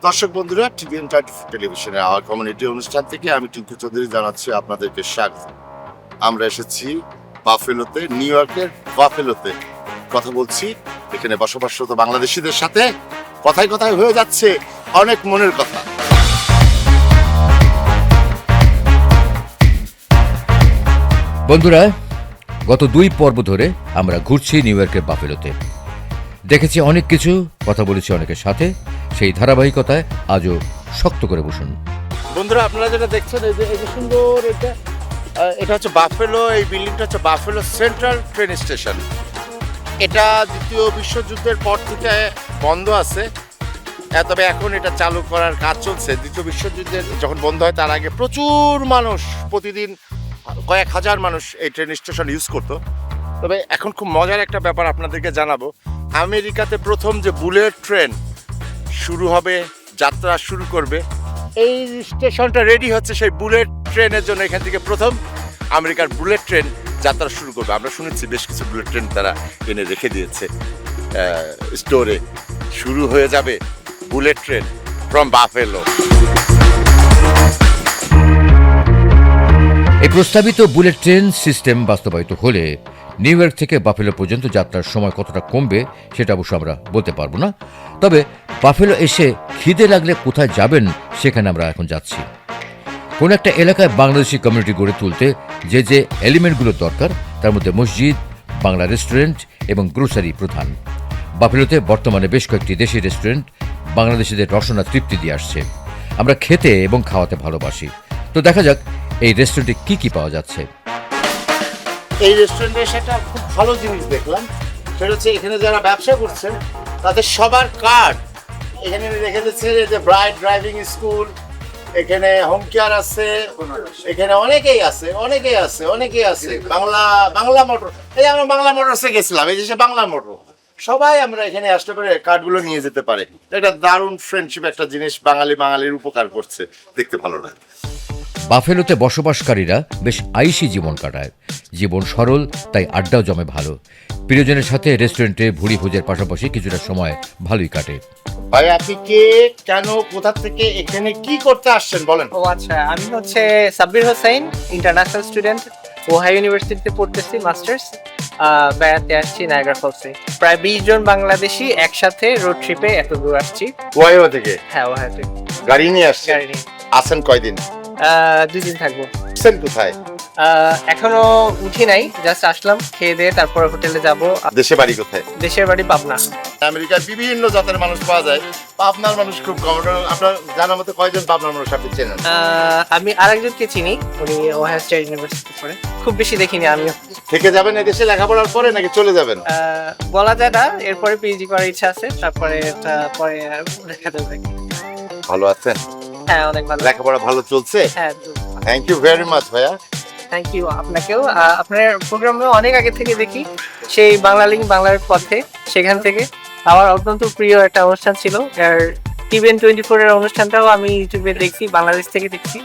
দর্শক বন্ধুরা, টিভিএন টেলিভিশনের আওয়ার কমিউনিটি অনুষ্ঠান থেকে আমি টিঙ্কু চৌধুরী জানাচ্ছি আপনাদেরকে স্বাগত। আমরা এসেছি বাফেলোতে, নিউ ইয়র্কের বাফেলোতে কথা বলছি এখানে বসবাসরত বাংলাদেশিদের সাথে। কথায় কথায় হয়ে যাচ্ছে অনেক মনের কথা। বন্ধুরা, গত 2 পর্ব ধরে আমরা ঘুরছি নিউ ইয়র্কের বাফেলোতে। দেখেছি অনেক কিছু, কথা বলেছি অনেকের সাথে। সেই ধারাবাহিকতায় আজও শক্ত করে বসুন। বন্ধুরা, আপনারা যেটা দেখছেন এই যে সুন্দর এটা হচ্ছে বাফেলো। এই বিল্ডিংটা হচ্ছে বাফেলো সেন্ট্রাল ট্রেন স্টেশন। এটা দ্বিতীয় বিশ্বযুদ্ধের পর থেকে বন্ধ আছে, তবে এখন এটা চালু করার কাজ চলছে। দ্বিতীয় বিশ্বযুদ্ধের যখন বন্ধ হয় তার আগে প্রচুর মানুষ, প্রতিদিন কয়েক হাজার মানুষ এই ট্রেন স্টেশন ইউজ করতো। তবে এখন খুব মজার একটা ব্যাপার আপনাদেরকে জানাবো। আমেরিকাতে প্রথম যে বুলেট ট্রেন শুরু হবে, যাত্রা শুরু করবে, এই স্টেশনটা রেডি হচ্ছে সেই বুলেট ট্রেনের জন্য। এখান থেকে প্রথম আমেরিকার বুলেট ট্রেন যাত্রা শুরু করবে। আমরা শুনেছি বেশ কিছু বুলেট ট্রেন তারা এনে রেখে দিয়েছে স্টোরে। শুরু হয়ে যাবে বুলেট ট্রেন ফ্রম বাফেলো। এই প্রস্তাবিত বুলেট ট্রেন সিস্টেম বাস্তবায়িত হলে নিউ ইয়র্ক থেকে বাফেলো পর্যন্ত যাত্রার সময় কতটা কমবে সেটা অবশ্য আমরা বলতে পারবো না। তবে বাফেলো এসে খিদে লাগলে কোথায় যাবেন সেখানে আমরা এখন যাচ্ছি। কোন একটা এলাকায় বাংলাদেশি কমিউনিটি গড়ে তুলতে যে যে এলিমেন্টগুলো দরকার তার মধ্যে মসজিদ, বাংলা রেস্টুরেন্ট এবং গ্রোসারি প্রধান। বাফেলোতে বর্তমানে বেশ কয়েকটি দেশি রেস্টুরেন্ট বাংলাদেশিদের রসনা তৃপ্তি দিয়ে আসছে। আমরা খেতে এবং খাওয়াতে ভালোবাসি, তো দেখা যাক এই রেস্টুরেন্টে কি কি পাওয়া যাচ্ছে। এই রেস্টুরেন্টে সেটা খুব ভালো জিনিস দেখলাম, সেটা হচ্ছে এখানে যারা ব্যবসা করছেন তাদের সবার কার্ড এখানে রেখে দিচ্ছে। যে ব্রাইট ড্রাইভিং স্কুল, এখানে হোম কেয়ার আছে, এখানে অনেকেই আছে বাংলা মোটর। এই আমরা বাংলা মোটরসে গেছিলাম, এই যে বাংলা মোটর, সবাই আমরা এখানে আসতে পারে কার্ডগুলো নিয়ে যেতে পারে। এটা দারুণ ফ্রেন্ডশিপ একটা জিনিস, বাঙালির উপকার করছে, দেখতে ভালো লাগে। বাফেলোতে বসবাসকারীরা বেশ আইসি জীবন কাটায়। জীবন সরল, তাই আড্ডাও জমে ভালো। প্রিয়জনের সাথে রেস্টুরেন্টে ভুড়ি ভোজের পাশাপাশি কিছুটা সময় ভালোই কাটে। ভাই, আপনি কে, কেন, কোথা থেকে, এখানে কি করতে আসছেন বলেন? ও আচ্ছা, আমি হচ্ছে Sabbir Hossain, international student, Ohio ইউনিভার্সিটিতে পড়তেছি মাস্টার্স। বেড়াতে আসছি নায়াগ্রা ফলসে। প্রায় 20 জন বাংলাদেশি একসাথে রোড ট্রিপে এত দূর আসছি। ওহাইও থেকে? হ্যাঁ, ওহাইও থেকে গাড়ি নিয়ে আসছেন? গাড়ি নিয়ে। আছেন কয়দিন? 2 দিন থাকবো। কোথায়? এখনো উঠি নাই, জাস্ট আসলাম, খেয়ে দিয়ে তারপর হোটেলে যাব। দেশে বাড়ি কোথায়? দেশের বাড়ি পাবনা। আমেরিকার বিভিন্ন জাতের মানুষ পাওয়া যায়, পাবনার মানুষ খুব কম। আপনার জানার মতো কয়জন পাবনার মানুষ আপনি চেনেন? আমি আরেকজনকে চিনি, উনি ওহাইও স্টেট ইউনিভার্সিটি পড়ে। খুব বেশি দেখিনি আমিও। থেকে যাবেন এদেশে লেখাপড়ার পরে নাকি চলে যাবেন? বলা যায় না, এরপরে পিএইচডি করার ইচ্ছা আছে, তারপরে পরে দেখা যাবে। ভালো আছেন? হ্যাঁ, অনেক ভালো। লেখাপড়া ভালো চলছে? হ্যাঁ, থ্যাংক ইউ ভেরি মাচ ভাইয়া। থ্যাংক ইউ আপনাকেও। আপনার প্রোগ্রামে অনেক আগে থেকে দেখি, সেই বাংলা লিঙ্ক বাংলার পথে, সেখান থেকে আমার অত্যন্ত প্রিয় একটা অনুষ্ঠান ছিল। আর টিভিএন 24 এর অনুষ্ঠানটাও আমি ইউটিউবে দেখছি, বাংলাদেশ থেকে দেখছি।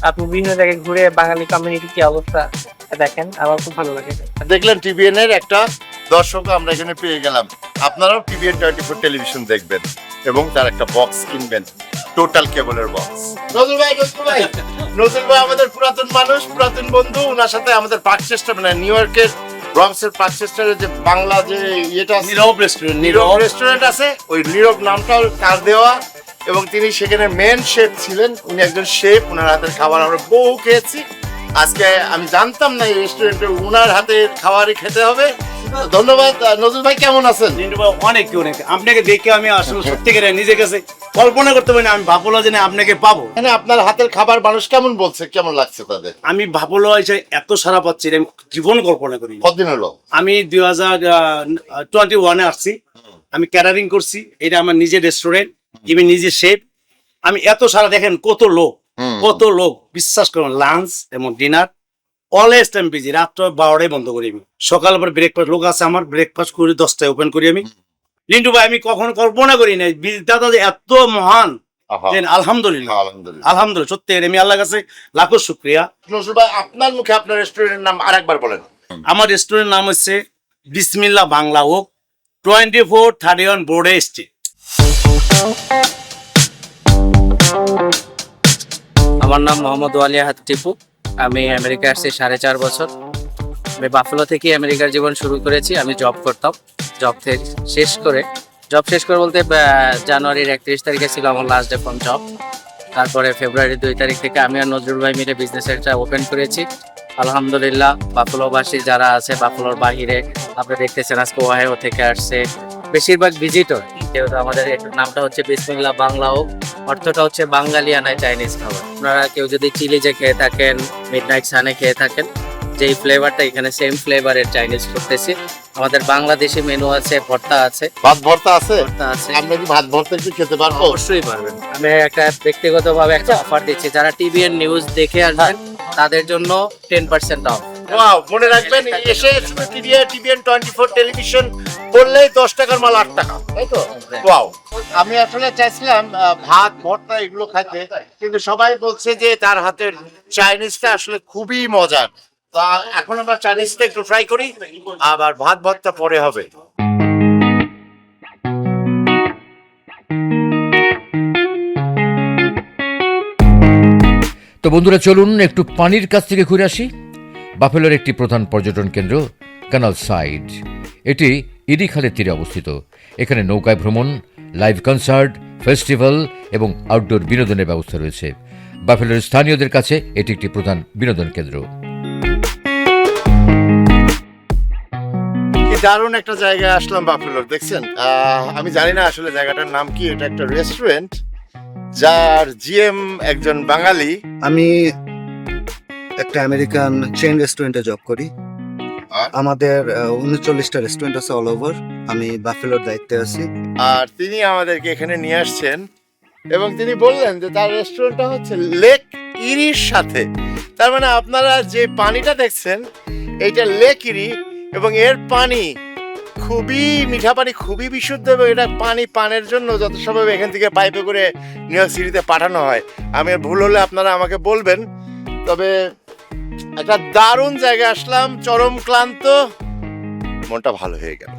আপনি বিভিন্ন জায়গায় ঘুরে বাঙালি কমিউনিটি কি অবস্থা দেখেন, আমার খুব ভালো লাগে। দেখলেন, টিভিএন এর একটা দর্শক আমরা এখানে পেয়ে গেলাম। আপনারাও টিভিএন 24 টেলিভিশন দেখবেন এবং তার একটা বক্স কিনবেন, টোটাল কেবলের বক্স। নজরুল ভাই আমাদের পুরাতন মানুষ, পুরাতন বন্ধু। ওনার সাথে আমাদের পার্কচেস্টার, মানে নিউ ইয়র্কের ব্রঙ্কসের পার্কচেস্টারের যে বাংলা যে ইয়েটা নীরব রেস্টুরেন্ট আছে, ওই নীরব নামটাও তার দেওয়া, এবং তিনি সেখানে মেন শেফ ছিলেন। উনি একজন শেফ, ওনার হাতের খাবার আমরা বহু খেয়েছি। আজকে আমি জানতাম না এই রেস্টুরেন্টে ওনার হাতের খাবারই খেতে হবে। ধন্যবাদ। নজরুল ভাই, কেমন আছেন? অনেক আপনাকে দেখে আমি আসলে সত্যিকারে নিজের কাছে কল্পনা করতে পারি না আমি ভাবলো যে আপনাকে পাবো। মানে আপনার হাতের খাবার মানুষ কেমন বলছে, কেমন লাগছে তাদের? আমি ভাবলো এত সারা পাচ্ছি আমি জীবন কল্পনা করি। কতদিন হলো? আমি 2021-এ আসছি। আমি ক্যাটারিং করছি, এটা আমার নিজের রেস্টুরেন্ট, আমি নিজে শেফ। আমি এত সারা, দেখেন কত লোক, বিশ্বাস করুন, লাঞ্চ এবং ডিনার অলওয়েজ টাইম বিজি। রাত 12টায় বন্ধ করি আমি, সকাল আবার ব্রেকফাস্ট লোক আছে আমার, ব্রেকফাস্ট করি 10টায় ওপেন করি আমি। লিন্টু ভাই, আমি কখনো কল্পনা করি নাই দাদা যে এত মহান। আলহামদুলিল্লাহ সত্যি আমি আল্লাহর কাছে লাখো শুকরিয়া। নজরুল ভাই, আপনার মুখে আপনার রেস্টুরেন্টের নাম আরেকবার বলেন। আমার রেস্টুরেন্টের নাম হচ্ছে বিসমিল্লাহ বাংলা ওক, 2431 বোর্ডে স্ট্রিট। আমার নাম মোহাম্মদ ওয়ালিয়াহাত টিপু। আমি আমেরিকা আসছি 4.5 বছর। আমি বাফেলো থেকে আমেরিকার জীবন শুরু করেছি। আমি জব করতাম। জব শেষ করে বলতে জানুয়ারির 31 তারিখে ছিল আমার লাস্ট ডে ফ্রম জব। তারপরে ফেব্রুয়ারির 2 তারিখ থেকে আমি আর নজরুল ভাই মিলে বিজনেস একটা ওপেন করেছি। আলহামদুলিল্লাহ, বাফেলোবাসী যারা আছে, বাফেলোর বাহিরে আপনি দেখতেছেন আজকে ওহাইও থেকে আসছে বেশিরভাগ ভিজিটর। যেহেতু আমাদের নামটা হচ্ছে বিসমিল্লাহ বাংলাও, অর্থটা হচ্ছে বাঙালিয়ানায় চাইনিজ খাবার। আপনারা কেউ যদি চিলিজে খেয়ে থাকেন, মিডনাইট সানে খেয়ে থাকেন, যেই ফ্লেভারটা এখানে সেম ফ্লেভারের চাইনিজ করতেছি। আমাদের বাংলাদেশি মেনু আছে, ভর্তা আছে। ভাত ভর্তা আছে? ভর্তা আছে, আমরা কি ভাত ভর্তা একটু খেতে পারবো? অবশ্যই পারবেন। আমি একটা ব্যক্তিগতভাবে একটা অফার দিচ্ছি, যারা টিভিএন নিউজ দেখে আসবেন তাদের জন্য 10% অফ। ওয়াও, মনে রাখবেন, এসে শুধু টিভিএন 24 টেলিভিশন বললেই 10 টাকার মাল 8 টাকা, তাই তো? ওয়াও, আমি আসলে চাইছিলাম ভাত ভর্তা এগুলো খাইতে, কিন্তু সবাই বলছে যে তার হাতের চাইনিজটা আসলে খুবই মজার। তো এখন আমরা চাইনিজটা একটু ট্রাই করি, আবার ভাত ভর্তা পরে হবে। তো বন্ধুরা, চলুন একটু পানির কাছ থেকে ঘুরে আসি। বাফেলোর একটি প্রধান পর্যটন কেন্দ্র ক্যানাল সাইড। এটি ইরি খালের তীরে অবস্থিত। এখানে নৌকায় ভ্রমণ, লাইভ কনসার্ট, ফেস্টিভ্যাল এবং আউটডোর বিনোদনের ব্যবস্থা রয়েছে। বাফেলোর স্থানীয়দের কাছে এটি একটি প্রধান বিনোদন কেন্দ্র। কি দারুণ একটা জায়গায় আসলাম বাফেলোর, দেখছেন? আমি জানি না আসলে জায়গাটার নাম কি। এটা একটা রেস্টুরেন্ট যার জিএম একজন বাঙালি। আমি একটা আমেরিকান চেইন রেস্টুরেন্টে জব করি। আমাদের 39টা রেস্টুরেন্ট আছে অল ওভার। আমি বাফেলোর দায়িত্বে আছি। আর তিনি আমাদেরকে এখানে নিয়ে আসছেন এবং তিনি বললেন যে তার রেস্টুরেন্টটা হচ্ছে লেক ইরির সাথে। তার মানে আপনারা যে পানিটা দেখছেন এইটা লেক ইরি, এবং এর পানি খুবই মিঠা পানি, খুবই বিশুদ্ধ, এবং এটা পানি পানের জন্য যত সম্ভব এখান থেকে পাইপে করে নিউ ইয়র্ক সিটিতে পাঠানো হয়। আমি ভুল হলে আপনারা আমাকে বলবেন। তবে একটা দারুণ জায়গায় আসলাম, চরম ক্লান্ত, মনটা ভালো হয়ে গেল।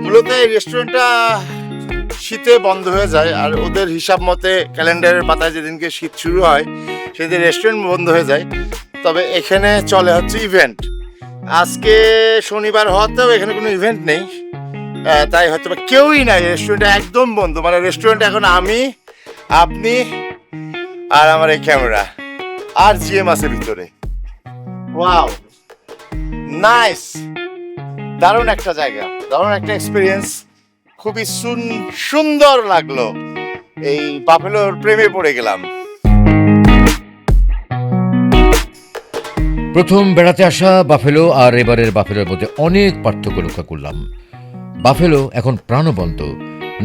মূলত এই রেস্টুরেন্টটা শীতে বন্ধ হয়ে যায়, আর ওদের হিসাব মতে ক্যালেন্ডারের পাতায় যেদিনকে শীত শুরু হয় সেদিন রেস্টুরেন্ট বন্ধ হয়ে যায়। তবে এখানে চলে হচ্ছে ইভেন্ট। আজকে শনিবার হওয়াতেও এখানে কোনো ইভেন্ট নেই, তাই হয়তো বা কেউই নাই, রেস্টুরেন্টটা একদম বন্ধ। মানে রেস্টুরেন্ট এখন আমি, আপনি আর আমার এই ক্যামেরা, আর জিএম আছে ভিতরে। ওয়াও, নাইস, দারুণ একটা জায়গা, দারুণ একটা এক্সপিরিয়েন্স, খুবই সুন্দর লাগলো। এই বাফেলোর প্রেমে পড়ে গেলাম। প্রথম বেড়াতে আসা বাফেলো আর এবারের বাফেলোর মধ্যে অনেক পার্থক্য লক্ষ্য করলাম। বাফেলো এখন প্রাণবন্ত,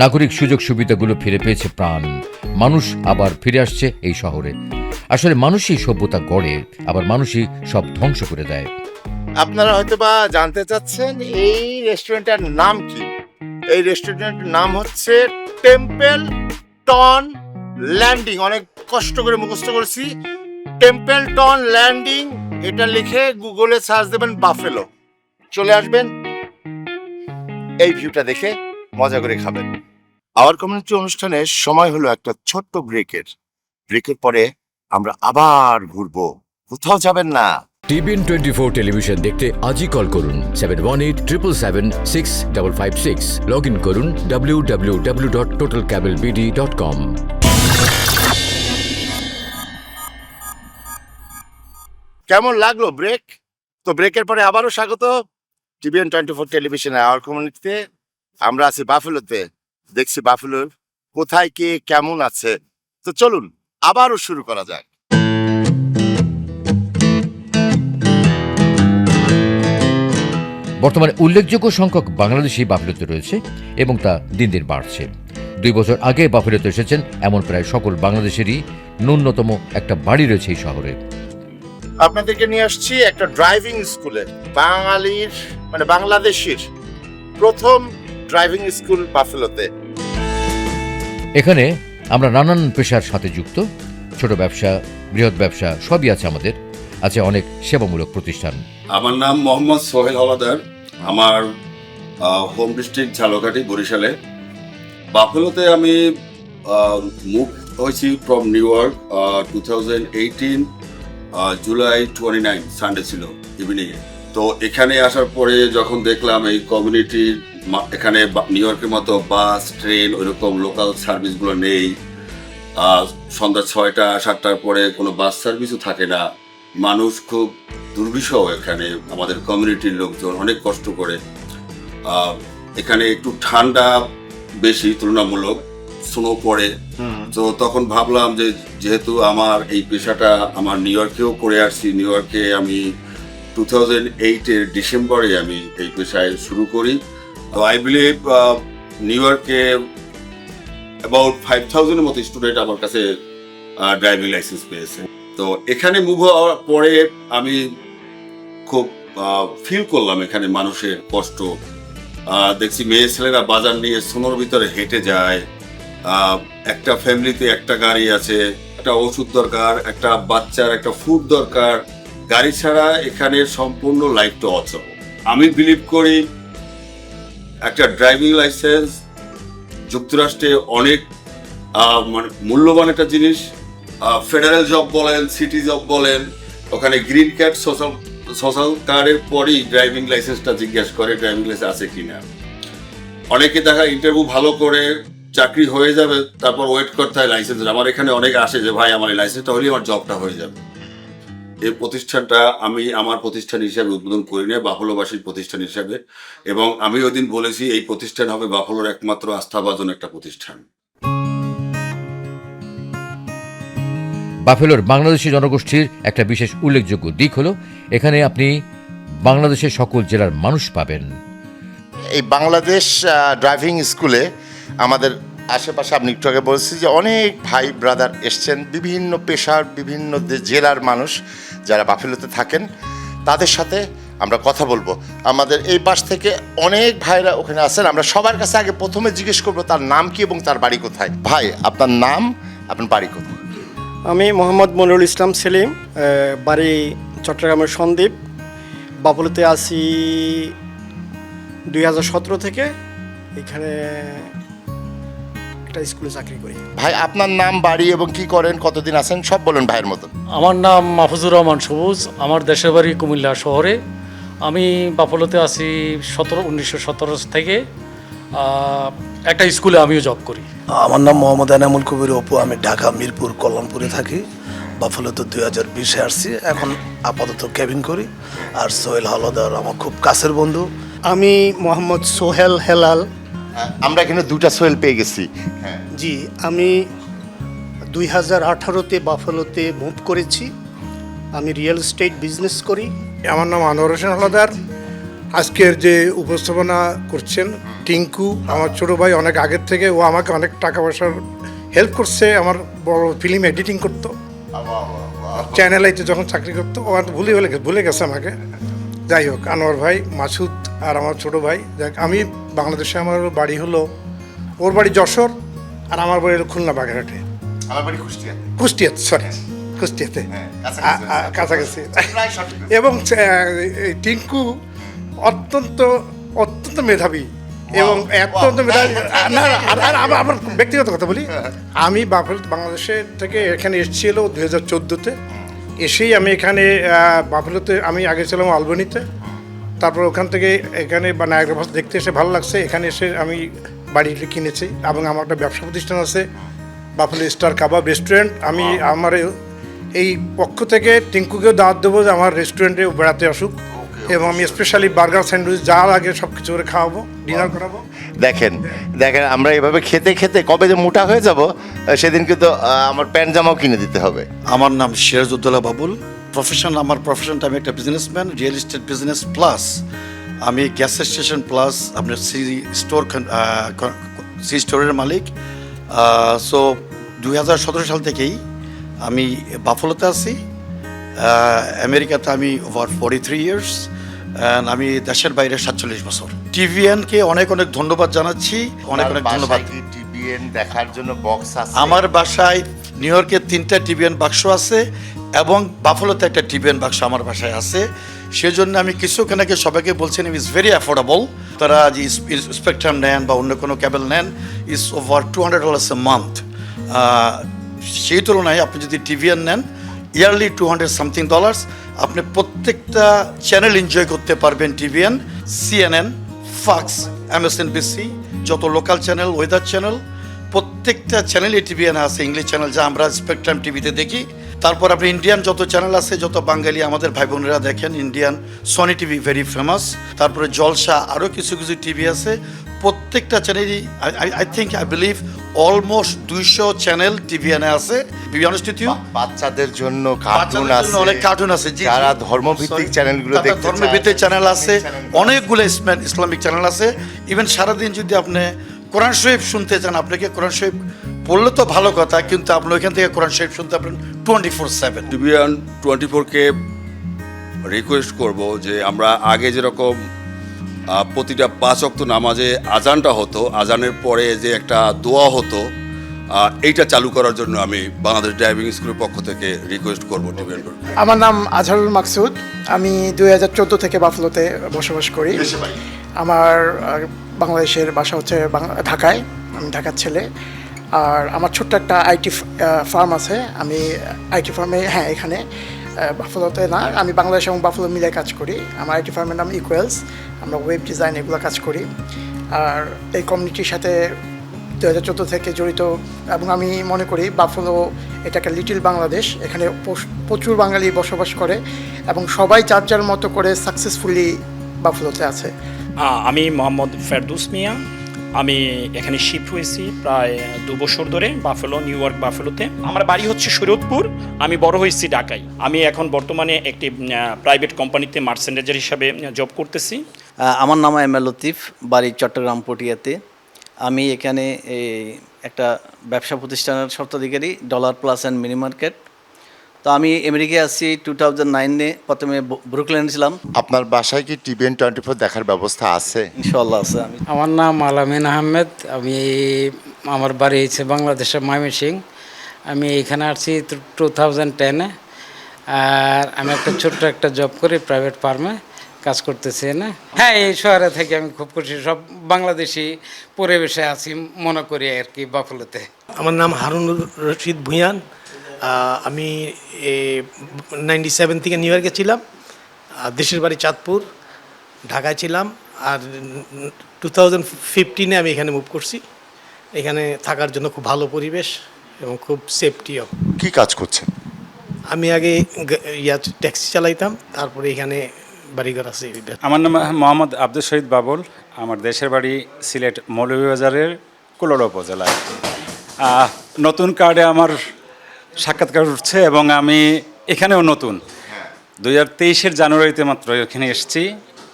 নাগরিক সুযোগ সুবিধাগুলো ফিরে পেয়েছে প্রাণ, মানুষ আবার ফিরে আসছে এই শহরে। আসলে মানুষই সভ্যতা গড়ে, আবার মানুষই সব ধ্বংস করে দেয়। আপনারা হয়তো বা জানতে চাচ্ছেন এই রেস্টুরেন্টের নাম কি। এই রেস্টুরেন্টের নাম হচ্ছে টেম্পল টন ল্যান্ডিং। অনেক কষ্ট করে মুখস্থ করেছি, টেম্পল টন ল্যান্ডিং। এটা লিখে গুগলে সার্চ দেবেন, বাফেলো চলে আসবেন। এই ভিউটা দেখে মজা করে খাবেন। আওয়ার কমিউনিটি অনুষ্ঠানের সময় হলো একটা ছোট্ট ব্রেকের। ব্রেকের পরে আমরা আবার ঘুরবো, কোথাও যাবেন না। টিভিএন 24 টেলিভিশন দেখতে আজই কল করুন 7187776556। লগ ইন করুন www.totalcablebd.com। কেমন লাগলো ব্রেক? তো ব্রেকের পরে আবারও স্বাগত টিভিএন 24 টেলিভিশনে আওয়ার কমিউনিটিতে। আমরা আছি বাফেলোতে, দেখছি বাফেলোর কোথায় কে কেমন আছে। তো চলুন আবারও শুরু করা যাক। বর্তমানে উল্লেখযোগ্য সংখ্যক বাংলাদেশি বাফেলোতে রয়েছে এবং তা দিন দিন বাড়ছে। 2 বছর আগে বাফেলোতে এসেছেন এমন প্রায় সকল বাংলাদেশেরই ন্যূনতম একটা বাড়ি রয়েছে এই শহরে। আপনাদেরকে নিয়ে আসছি একটা ড্রাইভিং স্কুলে, বাঙালির মানে বাংলাদেশের প্রথম ড্রাইভিং স্কুল বাফেলোতে। এখানে আমরা নানান পেশার সাথে যুক্ত, ছোট ব্যবসা, বৃহৎ ব্যবসা সবই আছে আমাদের। আছে অনেক সেবামূলক প্রতিষ্ঠান। আমার নাম মোহাম্মদ সোহেল হলাদার। আমার হোম ডিস্ট্রিক্ট ঝালকাঠি, বরিশালে। বাফেলোতে আমি মুভ হয়েছি from new York 2018 July 29 Sunday ছিল ইভিনিংয়ে। তো এখানে আসার পরে যখন দেখলাম এই কমিউনিটির এখানে নিউ ইয়র্কের মতো বাস, ট্রেন, ওইরকম লোকাল সার্ভিসগুলো নেই। সন্ধ্যা 6টা 7টার পরে কোনো বাস সার্ভিসও থাকে না। মানুষ খুব দুর্বিষহ এখানে, আমাদের কমিউনিটির লোকজন অনেক কষ্ট করে। এখানে একটু ঠান্ডা বেশি তুলনামূলক, স্নো পড়ে। তো তখন ভাবলাম যে যেহেতু আমার এই পেশাটা আমার নিউ ইয়র্কেও করে আসছি, নিউ ইয়র্কে আমি 2008-এর ডিসেম্বরে আমি এই পেশায় শুরু করি। তো আই বিলিভ নিউ ইয়র্কে অ্যাবাউট 5000-এর মতো স্টুডেন্ট আমার কাছে ড্রাইভিং লাইসেন্স পেয়েছে। তো এখানে মুভ হওয়ার পরে আমি খুব ফিল করলাম এখানে মানুষের কষ্ট। দেখছি মেয়ে ছেলেরা বাজার নিয়ে সোনোর ভিতরে হেঁটে যায়। একটা ফ্যামিলিতে একটা গাড়ি আছে, একটা ওষুধ দরকার, একটা বাচ্চার একটা ফুড দরকার। গাড়ি ছাড়া এখানে সম্পূর্ণ লাইফটা অচল। আমি বিলিভ করি একটা ড্রাইভিং লাইসেন্স যুক্তরাষ্ট্রে অনেক মানে মূল্যবান একটা জিনিস। ফেডারেল জব বলেন, সিটি জব বলেন, ওখানে গ্রিন কার্ড, সোশ্যাল কার্ডের পরই ড্রাইভিং লাইসেন্সটা জিজ্ঞাসা করে ড্রাইভিং লাইসেন্স আছে কিনা। অনেকে দেখা ইন্টারভিউ ভালো করে চাকরি হয়ে যাবে, তারপর ওয়েট করতে হয় লাইসেন্স। আমার এখানে অনেক আসে যে ভাই আমার এই লাইসেন্সটা হলেই আমার জবটা হয়ে যাবে। এই প্রতিষ্ঠানটা আমি আমার প্রতিষ্ঠান হিসাবে উদ্বোধন করি না, বাফেলোবাসীর প্রতিষ্ঠান হিসাবে। এবং আমি ওই দিন বলেছি এই প্রতিষ্ঠান হবে বাফেলোর একমাত্র আস্থাভাজন একটা প্রতিষ্ঠান। বাফেলোর বাংলাদেশি জনগোষ্ঠীর একটা বিশেষ উল্লেখযোগ্য দিক হলো এখানে আপনি বাংলাদেশের সকল জেলার মানুষ পাবেন। এই বাংলাদেশ ড্রাইভিং স্কুলে আমাদের আশেপাশে, আপনি একটু আগে বলছি যে অনেক ভাই ব্রাদার এসছেন, বিভিন্ন পেশার, বিভিন্ন জেলার মানুষ যারা বাফেলোতে থাকেন, তাদের সাথে আমরা কথা বলবো। আমাদের এই পাশ থেকে অনেক ভাইরা ওখানে আছেন। আমরা সবার কাছে আগে প্রথমে জিজ্ঞেস করবো তার নাম কি এবং তার বাড়ি কোথায়। ভাই, আপনার নাম, আপনার বাড়ি কোথায়? আমি মোহাম্মদ মনিরুল ইসলাম সেলিম, বাড়ি চট্টগ্রামের সন্দ্বীপ। বাফেলোতে আসি 2017 থেকে। এখানে একটা স্কুলে চাকরি করি। ভাই, আপনার নাম, বাড়ি এবং কি করেন, কতদিন আছেন সব বলেন ভাইয়ের মতন। আমার নাম মাহফুজুর রহমান সবুজ, আমার দেশের বাড়ি কুমিল্লা শহরে। আমি বাফেলোতে আছি 1917 থেকে। একটা স্কুলে আমিও জব করি। আমার নাম মোহাম্মদ এনামুল কবির অপু, আমি ঢাকা মিরপুর কল্যাণপুরে থাকি। বাফেলোতে 2020-এ আসছি, এখন আপাতত কেবিন করি। আর সোহেল হলাদার আমার খুব কাছের বন্ধু। আমি মোহাম্মদ সোহেল হেলাল। আমরা এখানে দুটা সোহেল পেয়ে গেছি। জি, আমি 2018-তে বাফেলোতে মুভ করেছি। আমি রিয়েল এস্টেট বিজনেস করি। আমার নাম আনোয়ার হোসেন হলাদার। আজকের যে উপস্থাপনা করছেন টিঙ্কু, আমার ছোটো ভাই, অনেক আগের থেকে ও আমাকে অনেক টাকা পয়সার হেল্প করছে। আমার বড় ফিল্ম এডিটিং করতো, চ্যানেল আইতে যখন চাকরি করতো। ও ভুলে গেছে আমাকে। যাই হোক, আনোয়ার ভাই, মাসুদ আর আমার ছোটো ভাই। যাক, আমি বাংলাদেশে, আমার বাড়ি হলো, ওর বাড়ি যশোর আর আমার বাড়ি হলো খুলনা বাগেরহাটে। আমার বাড়ি কুষ্টিয়া। কুষ্টিয়াতে কাছাকাছি। এবং টিঙ্কু অত্যন্ত মেধাবী এবং অত্যন্ত মেধাবী। না, আর আমার ব্যক্তিগত কথা বলি, আমি বাংলাদেশে থেকে এখানে এসেছিল 2014-তে। এসেই আমি এখানে বাফেলোতে, আমি আগে ছিলাম আলবানিতে, তারপর ওখান থেকে এখানে নায়াগ্রা ফলস দেখতে এসে ভালো লাগছে। এখানে এসে আমি বাড়িটা কিনেছি এবং আমার একটা ব্যবসা প্রতিষ্ঠান আছে, বাফেলো স্টার কাবাব রেস্টুরেন্ট। আমি আমার এই পক্ষ থেকে টিঙ্কুকেও দাওয়াত দেবো যে আমার রেস্টুরেন্টে বেড়াতে আসুক, এবং আমি স্পেশালি বার্গার, স্যান্ডউইচ যা লাগে সব কিছু করে খাওয়াবো, ডিনার করাবো। দেখেন আমরা এভাবে খেতে খেতে কবে যে মোটা হয়ে যাব, সেদিন কিন্তু আমার প্যান্ট জামাও কিনে দিতে হবে। আমার নাম সিরাজউদ্দৌলা বাবুল। আমার প্রফেশনটা, আমি একটা businessman, real estate business plus আমি গ্যাস স্টেশন প্লাস আপনার সি স্টোরের মালিক। সো 2017 সাল থেকেই আমি বাফেলোতে আছি। আমেরিকাতে আমি ওভার 43 ইয়ার্স, অ্যান্ড আমি দেশের বাইরে 47 বছর। টিভিএনকে অনেক অনেক ধন্যবাদ জানাচ্ছি, অনেক অনেক ধন্যবাদ। টিভিএন দেখার জন্য বক্স আছে? আমার বাসায় নিউ ইয়র্কে 3টা টিভিএন বাক্স আছে এবং বাফলোতে একটা টিভিএন বাক্স আমার বাসায় আছে। সেজন্য আমি কিছুক্ষণ আগে সবাইকে বলছেন ইজ ভেরি অ্যাফোর্ডেবল। তারা যে স্পেকট্রাম নেন বা অন্য কোনো কেবল নেন ইজ ওভার $200 এ মান্থ। সেই তুলনায় আপনি যদি টিভিএন নেন ইয়ারলি $200 আপনি প্রত্যেকটা চ্যানেল এনজয় করতে পারবেন। টিভিএন, CNN, ফক্স, MSNBC, যত লোকাল চ্যানেল, ওয়েদার চ্যানেল, প্রত্যেকটা চ্যানেলে টিভিএন আছে, ইংলিশ চ্যানেল যা আমরা স্পেকট্রাম টিভিতে দেখি। তারপর আপনি ইন্ডিয়ান যত চ্যানেল আছে, যত বাঙালি আমাদের ভাই বোনেরা দেখেন, Indian Sony TV very famous. তারপরে জলসা, আরও কিছু কিছু টিভি আছে। প্রত্যেকটা চ্যানেলই আই বিলিভ অলমোস্ট 200 চ্যানেল টিভিএনে আছে। বি অনেস্ট উইথ ইউ, বাচ্চাদের জন্য কার্টুন আছে, অনেক কার্টুন আছে। যারা ধর্মভিত্তিক চ্যানেলগুলো দেখতে চায়, ধর্মভিত্তিক চ্যানেল আছে, অনেকগুলো ইসলামিক চ্যানেল আছে। ইভেন সারাদিন যদি আপনি কোরআন শরীফ শুনতে চান, আপনাকে কোরআন শরীফ পড়লে তো ভালো কথা, কিন্তু আপনি ওইখান থেকে কোরআন শরীফ শুনতে পারেন 24/7। টিভিএন 24কে রিকোয়েস্ট করব যে আমরা আগে যেরকম প্রতিটা 5 ওয়াক্ত নামাজে আজানটা হতো, আজানের পরে যে একটা দোয়া হতো, এইটা চালু করার জন্য আমি বাংলাদেশ ড্রাইভিং স্কুলের পক্ষ থেকে রিকোয়েস্ট করব টিভিএন। আমার নাম আজহারুল মাকসুদ, আমি 2014 থেকে বাফলোতে বসবাস করি। আমার বাংলাদেশের বাসা হচ্ছে ঢাকায়, আমি ঢাকার ছেলে। আর আমার ছোট্ট একটা আইটি ফার্ম আছে, আমি আইটি ফার্মে, হ্যাঁ এখানে বাফলোতে না, আমি বাংলাদেশ এবং বাফলো মিলে কাজ করি। আমার আইটি ফার্মের নাম ইকুয়েলস, আমরা ওয়েব ডিজাইন এগুলো কাজ করি। আর এই কমিউনিটির সাথে 2014 থেকে জড়িত, এবং আমি মনে করি বাফলো এটা একটা লিটল বাংলাদেশ। এখানে প্রচুর বাঙালি বসবাস করে এবং সবাই যার যার মতো করে সাকসেসফুলি বাফলোতে আছে। আমি মোহাম্মদ ফেরদৌস মিয়া, আমি এখানে শিফট হয়েছি প্রায় 2 বছর ধরে বাফেলো, নিউ ইয়র্ক বাফেলোতে। আমার বাড়ি হচ্ছে শরীয়তপুর, আমি বড় হয়েছি ঢাকায়। আমি এখন বর্তমানে একটি প্রাইভেট কোম্পানিতে মার্চেন্ডাইজার হিসাবে জব করতেছি। আমার নাম এম এ লতিফ, বাড়ি চট্টগ্রাম পটিয়াতে। আমি এখানে একটা ব্যবসা প্রতিষ্ঠানের স্বত্বাধিকারী, dollar plus and mini market. তো আমি আমেরিকায় আসছি 2009-এ, প্রথমে ব্রুকলিনে ছিলাম। আপনার বাসায় কি টিভিএন 24 দেখার ব্যবস্থা আছে? ইনশাআল্লাহ আছে। আমার নাম আলামিন আহমেদ, আমি আমার বাড়ি হচ্ছে বাংলাদেশের ময়মনসিংহ। আমি এখানে আসছি 2010-এ। আর আমি একটা ছোট্ট একটা জব করি, প্রাইভেট ফার্মে কাজ করতেছি না। হ্যাঁ, এই শহরে থেকে আমি খুব খুশি, সব বাংলাদেশি পরিবেশে আছি মনে করি আর কি বাফলোতে। আমার নাম হারুনুর রশিদ ভুঁইয়ান, আমি 97 থেকে নিউ ইয়র্কে ছিলাম, দেশের বাড়ি চাঁদপুর, ঢাকায় ছিলাম। আর 2015-এ আমি এখানে মুভ করছি। এখানে থাকার জন্য খুব ভালো পরিবেশ এবং খুব সেফটিও। কি কাজ করছেন? আমি আগে ট্যাক্সি চালাইতাম, তারপরে এখানে বাড়িঘর আছে। আমার নাম মোহাম্মদ আব্দুল শহীদ বাবুল, আমার দেশের বাড়ি সিলেট মৌলভীবাজারের কুলাউড়া উপজেলায়। নতুন কার্ডে আমার সাক্ষাৎকার উঠছে এবং আমি এখানেও নতুন 2023-এর জানুয়ারিতে মাত্র এখানে এসেছি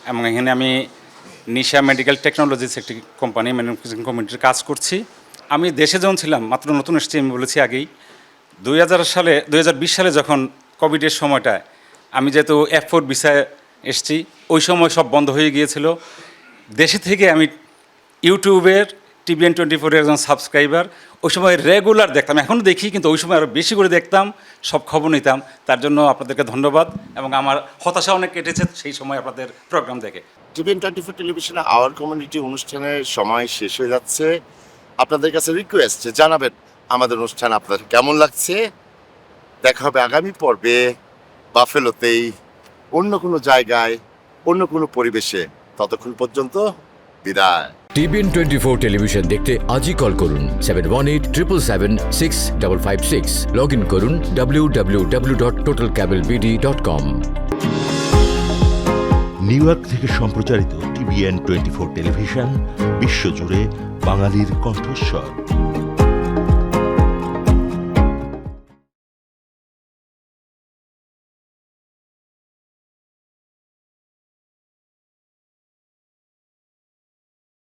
এবং এখানে আমি নিশা মেডিকেল টেকনোলজিস একটি কোম্পানি, ম্যানুফ্যাকচারিং কোম্পানির কাজ করছি। আমি দেশে যখন ছিলাম, মাত্র নতুন এসেছি, আমি বলেছি আগেই 2020 সালে যখন কোভিডের সময়টায় আমি যেহেতু F4 ভিসায় এসেছি, ওই সময় সব বন্ধ হয়ে গিয়েছিল। দেশে থেকে আমি ইউটিউবের টিভিএন 24-এর একজন সাবস্ক্রাইবার, ওই সময় রেগুলার দেখতাম, এখনও দেখি, কিন্তু ওই সময় আরও বেশি করে দেখতাম, সব খবর নিতাম। তার জন্য আপনাদেরকে ধন্যবাদ, এবং আমার হতাশা অনেক কেটেছে সেই সময় আপনাদের প্রোগ্রাম দেখে। টিভিএন 24 টেলিভিশনে আওয়ার কমিউনিটি অনুষ্ঠানের সময় শেষ হয়ে যাচ্ছে। আপনাদের কাছে রিকোয়েস্ট, জানাবেন আমাদের অনুষ্ঠান আপনাদের কেমন লাগছে। দেখা হবে আগামী পর্বে, বাফেলোতেই, অন্য কোনো জায়গায়, অন্য কোনো পরিবেশে। ততক্ষণ পর্যন্ত বিদায়। টিভিএন 24 টেলিভিশন দেখতে আজই কল করুন 7187776556। লগ ইন করুন www.totalcablebd.com। নিউ ইয়র্ক থেকে সম্প্রচারিত টিভিএন 24 টেলিভিশন বিশ্বজুড়ে বাঙালির কণ্ঠস্বর।